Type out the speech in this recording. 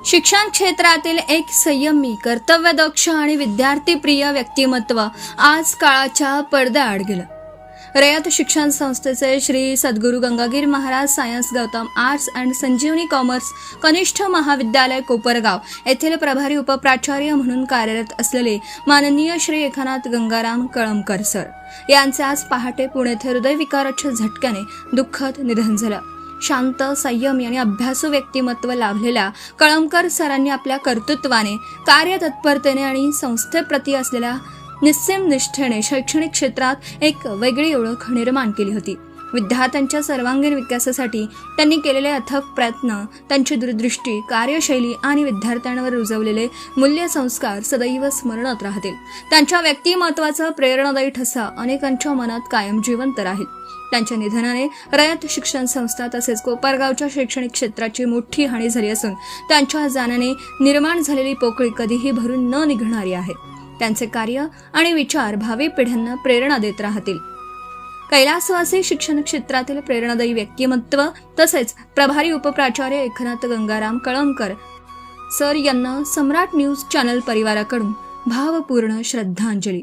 शिक्षण क्षेत्रातील एक संयमी, कर्तव्यदक्ष आणि विद्यार्थीप्रिय व्यक्तिमत्व आज काळाच्या पडद्याआड गेलं. रयत शिक्षण संस्थेचे Shri Sadguru Gangagir Maharaj science Gautam arts and Sanjivani commerce कनिष्ठ महाविद्यालय कोपरगाव येथील प्रभारी उपप्राचार्य म्हणून कार्यरत असलेले माननीय श्री एकनाथ गंगाराम कळमकर सर यांचे आज पहाटे पुणे येथे हृदयविकाराच्या झटक्याने दुःखद निधन झालं. शांत, संयमी आणि अभ्यासू व्यक्तिमत्व लाभलेल्या कळमकर सरांनी आपल्या कर्तृत्वाने, कार्यतत्परतेने आणि संस्थेप्रती असलेल्या निस्सीम निष्ठेने शैक्षणिक क्षेत्रात एक वेगळी ओळख निर्माण केली होती. विद्यार्थ्यांच्या सर्वांगीण विकासासाठी त्यांनी केलेले अथक प्रयत्न, त्यांची दूरदृष्टी, कार्यशैली आणि विद्यार्थ्यांवर रुजवलेले मूल्यसंस्कार सदैव स्मरणात राहतील. त्यांच्या व्यक्तिमत्वाचा प्रेरणादायी ठसा अनेकांच्या मनात कायम जिवंत राहील. त्यांच्या निधनाने रयत शिक्षण संस्था तसेच कोपरगावच्या शैक्षणिक क्षेत्राची मोठी हानी झाली असून त्यांच्या जाण्याने निर्माण झालेली पोकळी कधीही भरून न निघणारी आहे. त्यांचे कार्य आणि विचार भावी पिढ्यांना प्रेरणा देत राहतील. कैलासवासी शिक्षण क्षेत्रातील प्रेरणादायी व्यक्तिमत्व तसेच प्रभारी उपप्राचार्य एकनाथ गंगाराम कळमकर सर यांना सम्राट न्यूज चॅनल परिवाराकडून भावपूर्ण श्रद्धांजली.